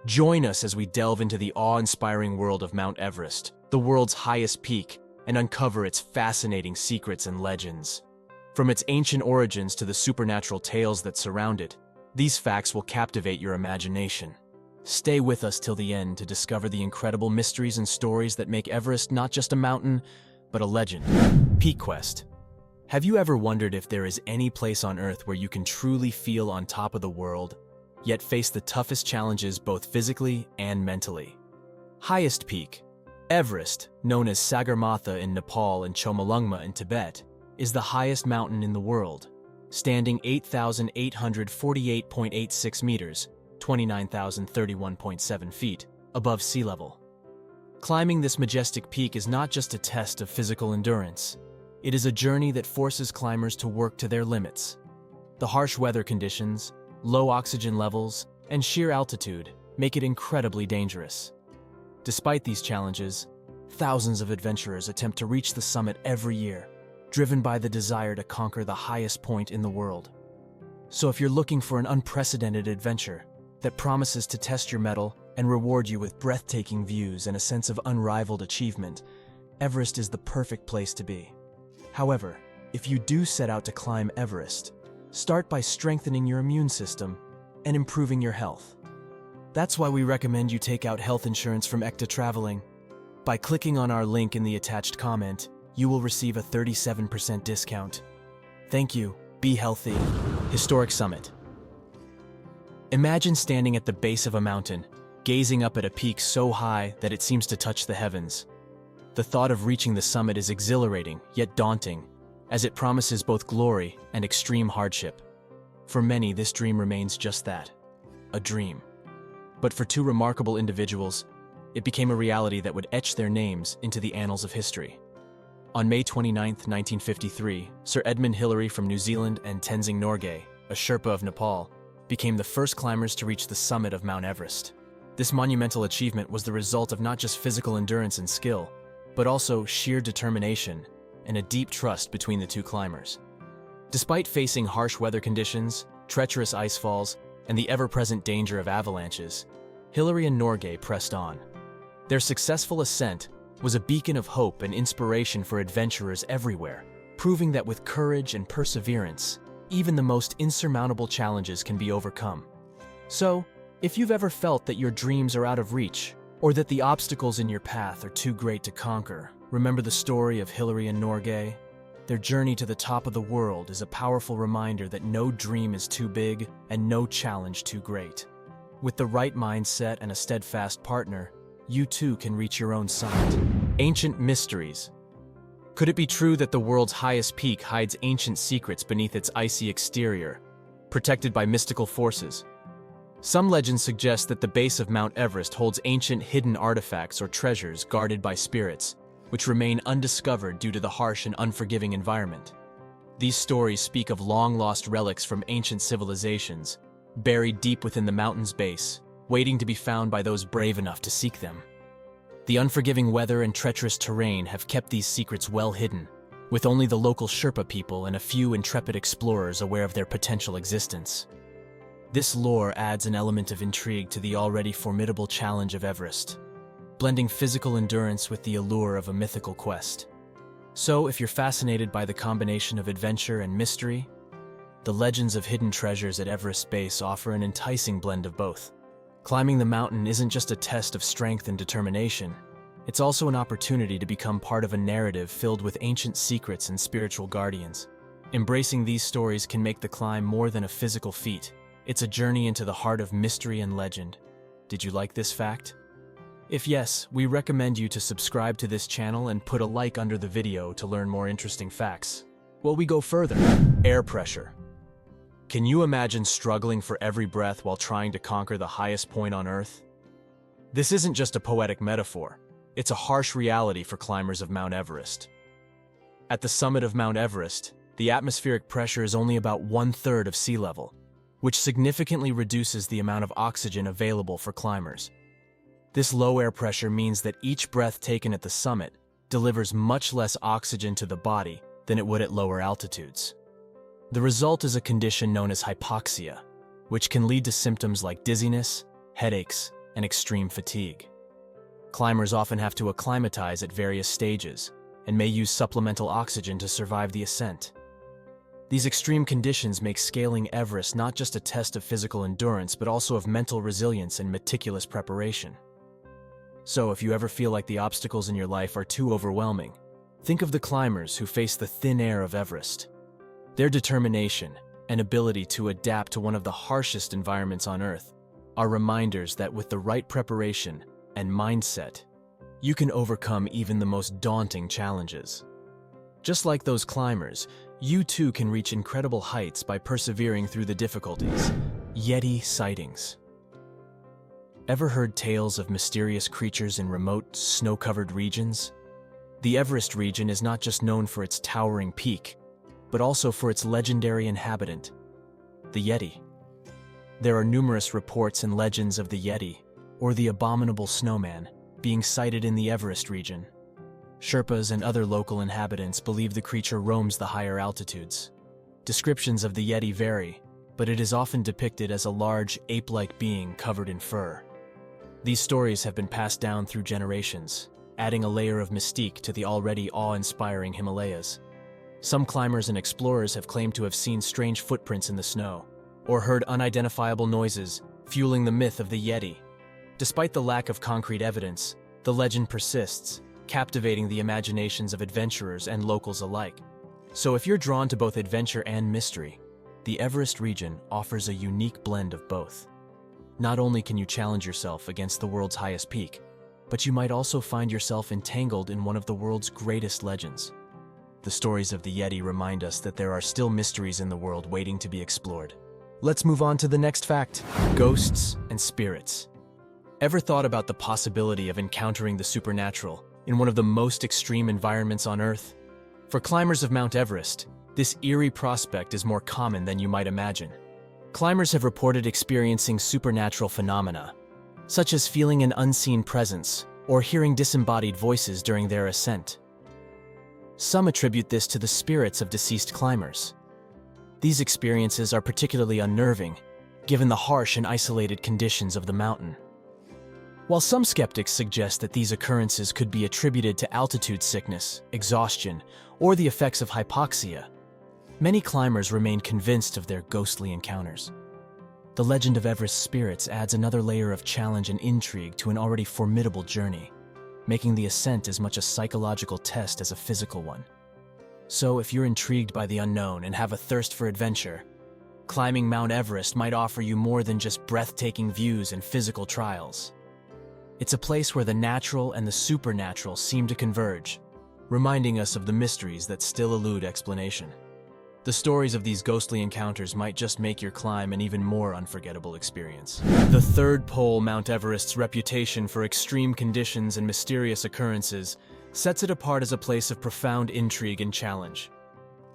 Join us as we delve into the awe-inspiring world of Mount Everest, the world's highest peak, and uncover its fascinating secrets and legends. From its ancient origins to the supernatural tales that surround it, these facts will captivate your imagination. Stay with us till the end to discover the incredible mysteries and stories that make Everest not just a mountain, but a legend. Peak Quest. Have you ever wondered if there is any place on Earth where you can truly feel on top of the world, yet face the toughest challenges both physically and mentally? Highest peak. Everest, known as Sagarmatha in Nepal and Chomolungma in Tibet, is the highest mountain in the world, standing 8,848.86 meters, 29,031.7 feet, above sea level. Climbing this majestic peak is not just a test of physical endurance. It is a journey that forces climbers to work to their limits. The harsh weather conditions, low oxygen levels, and sheer altitude make it incredibly dangerous. Despite these challenges, thousands of adventurers attempt to reach the summit every year, driven by the desire to conquer the highest point in the world. So if you're looking for an unprecedented adventure that promises to test your mettle and reward you with breathtaking views and a sense of unrivaled achievement, Everest is the perfect place to be. However, if you do set out to climb Everest, start by strengthening your immune system and improving your health. That's why we recommend you take out health insurance from ECTA Traveling. By clicking on our link in the attached comment, you will receive a 37% discount. Thank you. Be healthy. Historic Summit. Imagine standing at the base of a mountain, gazing up at a peak so high that it seems to touch the heavens. The thought of reaching the summit is exhilarating, yet daunting, as it promises both glory and extreme hardship. For many, this dream remains just that, a dream. But for two remarkable individuals, it became a reality that would etch their names into the annals of history. On May 29, 1953, Sir Edmund Hillary from New Zealand and Tenzing Norgay, a Sherpa of Nepal, became the first climbers to reach the summit of Mount Everest. This monumental achievement was the result of not just physical endurance and skill, but also sheer determination and a deep trust between the two climbers. Despite facing harsh weather conditions, treacherous ice falls, and the ever-present danger of avalanches, Hillary and Norgay pressed on. Their successful ascent was a beacon of hope and inspiration for adventurers everywhere, proving that with courage and perseverance, even the most insurmountable challenges can be overcome. So, if you've ever felt that your dreams are out of reach, or that the obstacles in your path are too great to conquer, remember the story of Hillary and Norgay. Their journey to the top of the world is a powerful reminder that no dream is too big and no challenge too great. With the right mindset and a steadfast partner, you too can reach your own summit. Ancient mysteries. Could it be true that the world's highest peak hides ancient secrets beneath its icy exterior, protected by mystical forces? Some legends suggest that the base of Mount Everest holds ancient hidden artifacts or treasures guarded by spirits, which remain undiscovered due to the harsh and unforgiving environment. These stories speak of long-lost relics from ancient civilizations, buried deep within the mountain's base, waiting to be found by those brave enough to seek them. The unforgiving weather and treacherous terrain have kept these secrets well hidden, with only the local Sherpa people and a few intrepid explorers aware of their potential existence. This lore adds an element of intrigue to the already formidable challenge of Everest, blending physical endurance with the allure of a mythical quest. So, if you're fascinated by the combination of adventure and mystery, the legends of hidden treasures at Everest Base offer an enticing blend of both. Climbing the mountain isn't just a test of strength and determination, it's also an opportunity to become part of a narrative filled with ancient secrets and spiritual guardians. Embracing these stories can make the climb more than a physical feat. It's a journey into the heart of mystery and legend. Did you like this fact? If yes, we recommend you to subscribe to this channel and put a like under the video to learn more interesting facts. Well, we go further. Air pressure. Can you imagine struggling for every breath while trying to conquer the highest point on Earth? This isn't just a poetic metaphor. It's a harsh reality for climbers of Mount Everest. At the summit of Mount Everest, the atmospheric pressure is only about 1/3 of sea level, which significantly reduces the amount of oxygen available for climbers. This low air pressure means that each breath taken at the summit delivers much less oxygen to the body than it would at lower altitudes. The result is a condition known as hypoxia, which can lead to symptoms like dizziness, headaches, and extreme fatigue. Climbers often have to acclimatize at various stages and may use supplemental oxygen to survive the ascent. These extreme conditions make scaling Everest not just a test of physical endurance, but also of mental resilience and meticulous preparation. So, if you ever feel like the obstacles in your life are too overwhelming, think of the climbers who face the thin air of Everest. Their determination and ability to adapt to one of the harshest environments on Earth are reminders that with the right preparation and mindset, you can overcome even the most daunting challenges. Just like those climbers, you too can reach incredible heights by persevering through the difficulties. Yeti sightings. Ever heard tales of mysterious creatures in remote, snow-covered regions? The Everest region is not just known for its towering peak, but also for its legendary inhabitant, the Yeti. There are numerous reports and legends of the Yeti, or the abominable snowman, being sighted in the Everest region. Sherpas and other local inhabitants believe the creature roams the higher altitudes. Descriptions of the Yeti vary, but it is often depicted as a large, ape-like being covered in fur. These stories have been passed down through generations, adding a layer of mystique to the already awe-inspiring Himalayas. Some climbers and explorers have claimed to have seen strange footprints in the snow, or heard unidentifiable noises, fueling the myth of the Yeti. Despite the lack of concrete evidence, the legend persists, captivating the imaginations of adventurers and locals alike. So if you're drawn to both adventure and mystery, the Everest region offers a unique blend of both. Not only can you challenge yourself against the world's highest peak, but you might also find yourself entangled in one of the world's greatest legends. The stories of the Yeti remind us that there are still mysteries in the world waiting to be explored. Let's move on to the next fact: ghosts and spirits. Ever thought about the possibility of encountering the supernatural in one of the most extreme environments on Earth? For climbers of Mount Everest, this eerie prospect is more common than you might imagine. Climbers have reported experiencing supernatural phenomena, such as feeling an unseen presence or hearing disembodied voices during their ascent. Some attribute this to the spirits of deceased climbers. These experiences are particularly unnerving, given the harsh and isolated conditions of the mountain. While some skeptics suggest that these occurrences could be attributed to altitude sickness, exhaustion, or the effects of hypoxia, many climbers remain convinced of their ghostly encounters. The legend of Everest spirits adds another layer of challenge and intrigue to an already formidable journey, making the ascent as much a psychological test as a physical one. So if you're intrigued by the unknown and have a thirst for adventure, climbing Mount Everest might offer you more than just breathtaking views and physical trials. It's a place where the natural and the supernatural seem to converge, reminding us of the mysteries that still elude explanation. The stories of these ghostly encounters might just make your climb an even more unforgettable experience. The third pole, Mount Everest's reputation for extreme conditions and mysterious occurrences, sets it apart as a place of profound intrigue and challenge.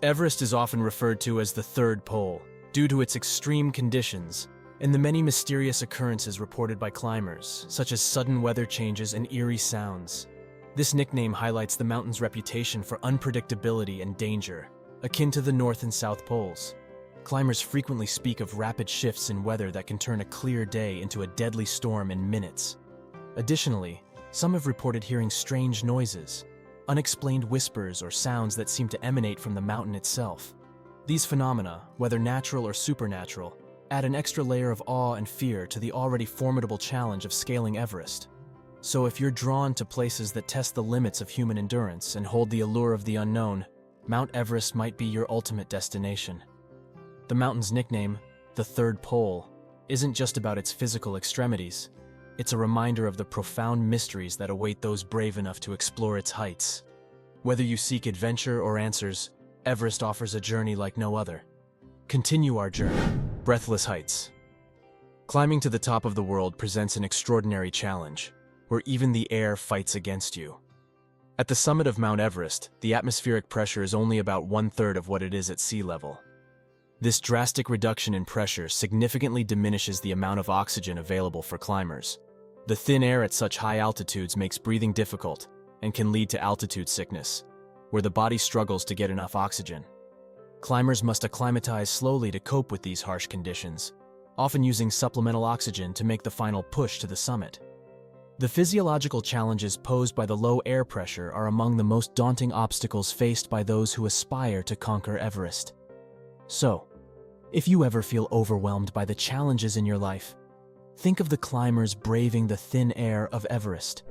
Everest is often referred to as the third pole, due to its extreme conditions and the many mysterious occurrences reported by climbers, such as sudden weather changes and eerie sounds. This nickname highlights the mountain's reputation for unpredictability and danger, akin to the North and South Poles. Climbers frequently speak of rapid shifts in weather that can turn a clear day into a deadly storm in minutes. Additionally, some have reported hearing strange noises, unexplained whispers or sounds that seem to emanate from the mountain itself. These phenomena, whether natural or supernatural, add an extra layer of awe and fear to the already formidable challenge of scaling Everest. So if you're drawn to places that test the limits of human endurance and hold the allure of the unknown, Mount Everest might be your ultimate destination. The mountain's nickname, the Third Pole, isn't just about its physical extremities. It's a reminder of the profound mysteries that await those brave enough to explore its heights. Whether you seek adventure or answers, Everest offers a journey like no other. Continue our journey. Breathless heights. Climbing to the top of the world presents an extraordinary challenge, where even the air fights against you. At the summit of Mount Everest, the atmospheric pressure is only about 1/3 of what it is at sea level. This drastic reduction in pressure significantly diminishes the amount of oxygen available for climbers. The thin air at such high altitudes makes breathing difficult and can lead to altitude sickness, where the body struggles to get enough oxygen. Climbers must acclimatize slowly to cope with these harsh conditions, often using supplemental oxygen to make the final push to the summit. The physiological challenges posed by the low air pressure are among the most daunting obstacles faced by those who aspire to conquer Everest. So, if you ever feel overwhelmed by the challenges in your life, think of the climbers braving the thin air of Everest.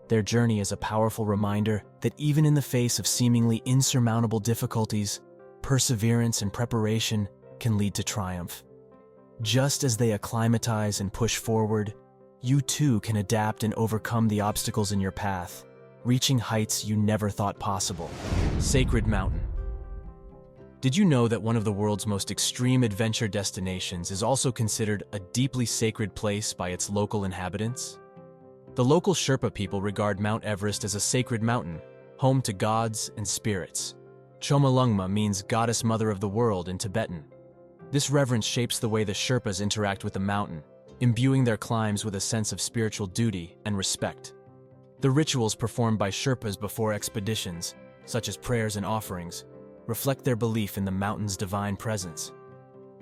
Their journey is a powerful reminder that even in the face of seemingly insurmountable difficulties, perseverance and preparation can lead to triumph. Just as they acclimatize and push forward, you too can adapt and overcome the obstacles in your path, reaching heights you never thought possible. Sacred Mountain. Did you know that one of the world's most extreme adventure destinations is also considered a deeply sacred place by its local inhabitants? The local Sherpa people regard Mount Everest as a sacred mountain, home to gods and spirits. Chomolungma means goddess mother of the world in Tibetan. This reverence shapes the way the Sherpas interact with the mountain, imbuing their climbs with a sense of spiritual duty and respect. The rituals performed by Sherpas before expeditions, such as prayers and offerings, reflect their belief in the mountain's divine presence.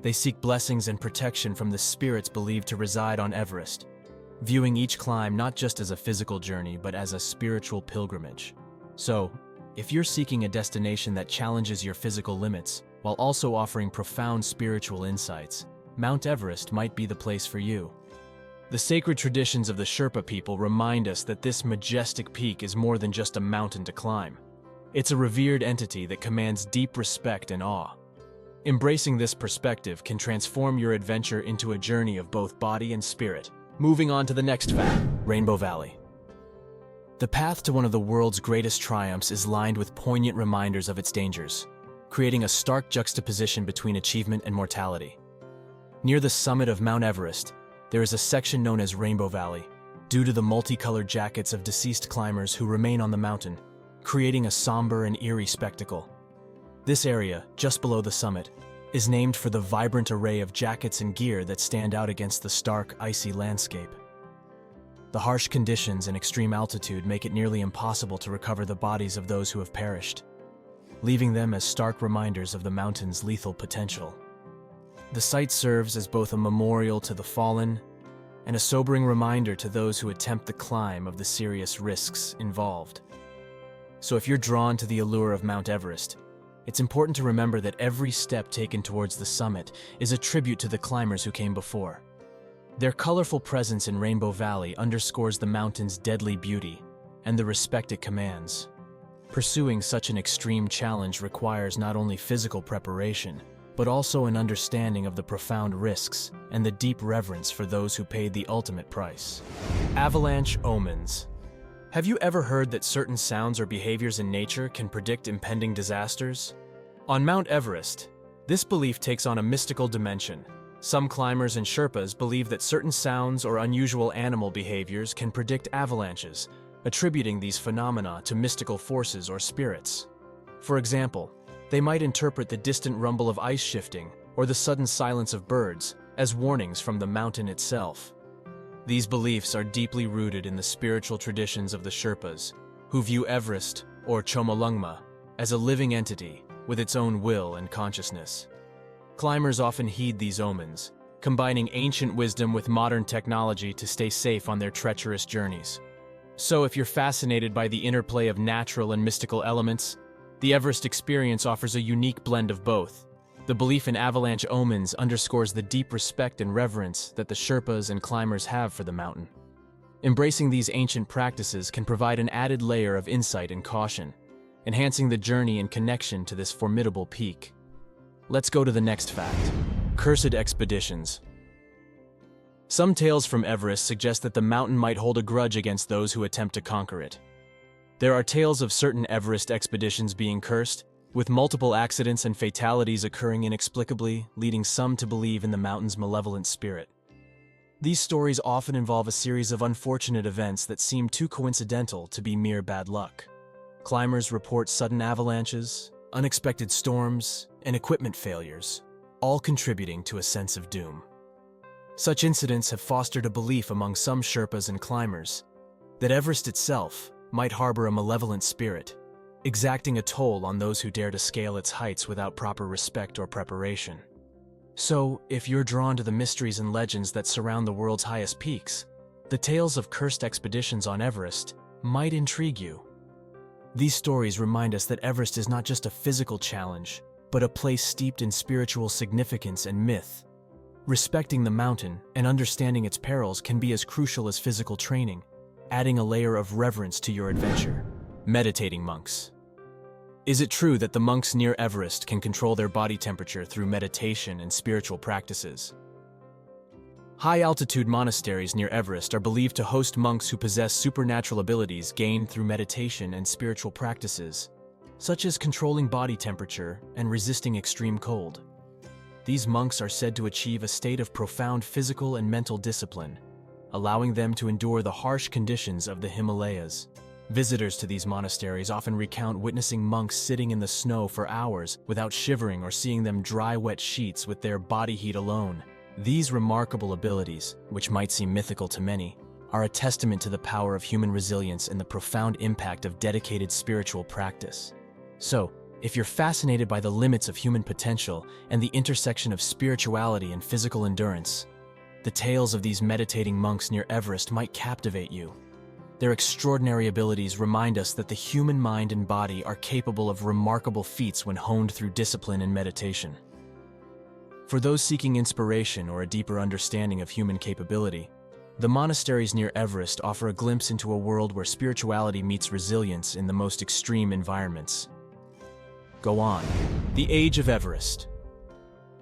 They seek blessings and protection from the spirits believed to reside on Everest, viewing each climb not just as a physical journey but as a spiritual pilgrimage. So, if you're seeking a destination that challenges your physical limits while also offering profound spiritual insights, Mount Everest might be the place for you. The sacred traditions of the Sherpa people remind us that this majestic peak is more than just a mountain to climb. It's a revered entity that commands deep respect and awe. Embracing this perspective can transform your adventure into a journey of both body and spirit. Moving on to the next fact, Rainbow Valley. The path to one of the world's greatest triumphs is lined with poignant reminders of its dangers, creating a stark juxtaposition between achievement and mortality. Near the summit of Mount Everest, there is a section known as Rainbow Valley, due to the multicolored jackets of deceased climbers who remain on the mountain, creating a somber and eerie spectacle. This area, just below the summit, is named for the vibrant array of jackets and gear that stand out against the stark, icy landscape. The harsh conditions and extreme altitude make it nearly impossible to recover the bodies of those who have perished, leaving them as stark reminders of the mountain's lethal potential. The site serves as both a memorial to the fallen and a sobering reminder to those who attempt the climb of the serious risks involved. So if you're drawn to the allure of Mount Everest, it's important to remember that every step taken towards the summit is a tribute to the climbers who came before. Their colorful presence in Rainbow Valley underscores the mountain's deadly beauty and the respect it commands. Pursuing such an extreme challenge requires not only physical preparation, but also an understanding of the profound risks and the deep reverence for those who paid the ultimate price. Avalanche omens. Have you ever heard that certain sounds or behaviors in nature can predict impending disasters? On Mount Everest, this belief takes on a mystical dimension. Some climbers and Sherpas believe that certain sounds or unusual animal behaviors can predict avalanches, attributing these phenomena to mystical forces or spirits. For example, they might interpret the distant rumble of ice shifting or the sudden silence of birds as warnings from the mountain itself. These beliefs are deeply rooted in the spiritual traditions of the Sherpas, who view Everest, or Chomolungma, as a living entity with its own will and consciousness. Climbers often heed these omens, combining ancient wisdom with modern technology to stay safe on their treacherous journeys. So if you're fascinated by the interplay of natural and mystical elements, the Everest experience offers a unique blend of both. The belief in avalanche omens underscores the deep respect and reverence that the Sherpas and climbers have for the mountain. Embracing these ancient practices can provide an added layer of insight and caution, enhancing the journey and connection to this formidable peak. Let's go to the next fact. Cursed expeditions. Some tales from Everest suggest that the mountain might hold a grudge against those who attempt to conquer it. There are tales of certain Everest expeditions being cursed, with multiple accidents and fatalities occurring inexplicably, leading some to believe in the mountain's malevolent spirit. These stories often involve a series of unfortunate events that seem too coincidental to be mere bad luck. Climbers report sudden avalanches, unexpected storms, and equipment failures, all contributing to a sense of doom. Such incidents have fostered a belief among some Sherpas and climbers that Everest itself might harbor a malevolent spirit, exacting a toll on those who dare to scale its heights without proper respect or preparation. So, if you're drawn to the mysteries and legends that surround the world's highest peaks, the tales of cursed expeditions on Everest might intrigue you. These stories remind us that Everest is not just a physical challenge, but a place steeped in spiritual significance and myth. Respecting the mountain and understanding its perils can be as crucial as physical training, adding a layer of reverence to your adventure. Meditating monks. Is it true that the monks near Everest can control their body temperature through meditation and spiritual practices? High-altitude monasteries near Everest are believed to host monks who possess supernatural abilities gained through meditation and spiritual practices, such as controlling body temperature and resisting extreme cold. These monks are said to achieve a state of profound physical and mental discipline, allowing them to endure the harsh conditions of the Himalayas. Visitors to these monasteries often recount witnessing monks sitting in the snow for hours without shivering or seeing them dry wet sheets with their body heat alone. These remarkable abilities, which might seem mythical to many, are a testament to the power of human resilience and the profound impact of dedicated spiritual practice. So, if you're fascinated by the limits of human potential and the intersection of spirituality and physical endurance, the tales of these meditating monks near Everest might captivate you. Their extraordinary abilities remind us that the human mind and body are capable of remarkable feats when honed through discipline and meditation. For those seeking inspiration or a deeper understanding of human capability, the monasteries near Everest offer a glimpse into a world where spirituality meets resilience in the most extreme environments. Go on. The age of Everest.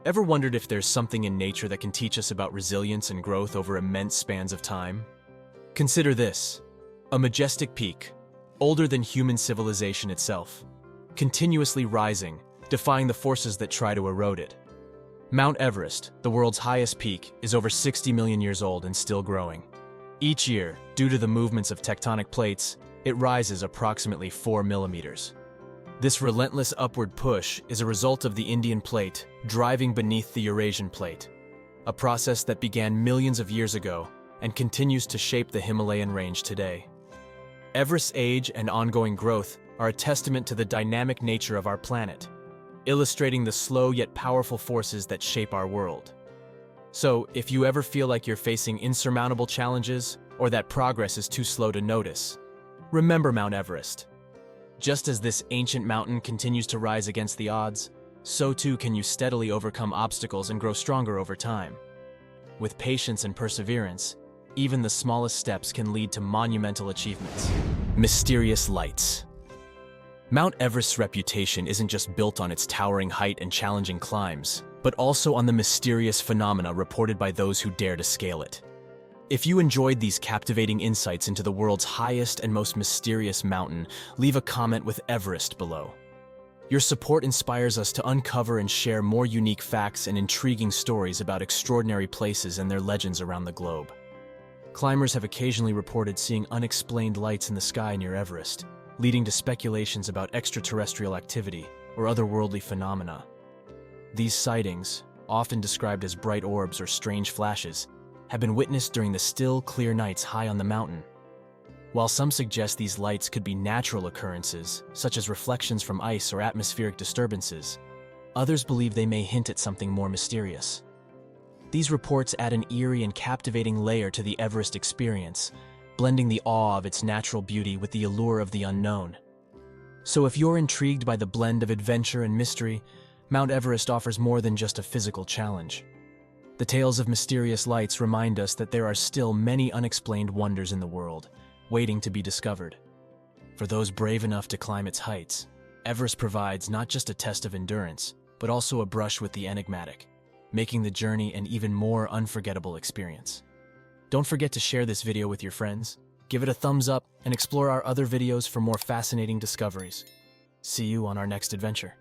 Ever wondered if there's something in nature that can teach us about resilience and growth over immense spans of time? Consider this. A majestic peak, older than human civilization itself, continuously rising, defying the forces that try to erode it. Mount Everest, the world's highest peak, is over 60 million years old and still growing. Each year, due to the movements of tectonic plates, it rises approximately 4 millimeters. This relentless upward push is a result of the Indian plate driving beneath the Eurasian plate, a process that began millions of years ago and continues to shape the Himalayan range today. Everest's age and ongoing growth are a testament to the dynamic nature of our planet, illustrating the slow yet powerful forces that shape our world. So, if you ever feel like you're facing insurmountable challenges or that progress is too slow to notice, remember Mount Everest. Just as this ancient mountain continues to rise against the odds, so too can you steadily overcome obstacles and grow stronger over time. With patience and perseverance, even the smallest steps can lead to monumental achievements. Mysterious lights. Mount Everest's reputation isn't just built on its towering height and challenging climbs, but also on the mysterious phenomena reported by those who dare to scale it. If you enjoyed these captivating insights into the world's highest and most mysterious mountain, leave a comment with Everest below. Your support inspires us to uncover and share more unique facts and intriguing stories about extraordinary places and their legends around the globe. Climbers have occasionally reported seeing unexplained lights in the sky near Everest, leading to speculations about extraterrestrial activity or otherworldly phenomena. These sightings, often described as bright orbs or strange flashes, have been witnessed during the still, clear nights high on the mountain. While some suggest these lights could be natural occurrences, such as reflections from ice or atmospheric disturbances, others believe they may hint at something more mysterious. These reports add an eerie and captivating layer to the Everest experience, blending the awe of its natural beauty with the allure of the unknown. So if you're intrigued by the blend of adventure and mystery, Mount Everest offers more than just a physical challenge. The tales of mysterious lights remind us that there are still many unexplained wonders in the world, waiting to be discovered. For those brave enough to climb its heights, Everest provides not just a test of endurance, but also a brush with the enigmatic, making the journey an even more unforgettable experience. Don't forget to share this video with your friends, give it a thumbs up, and explore our other videos for more fascinating discoveries. See you on our next adventure.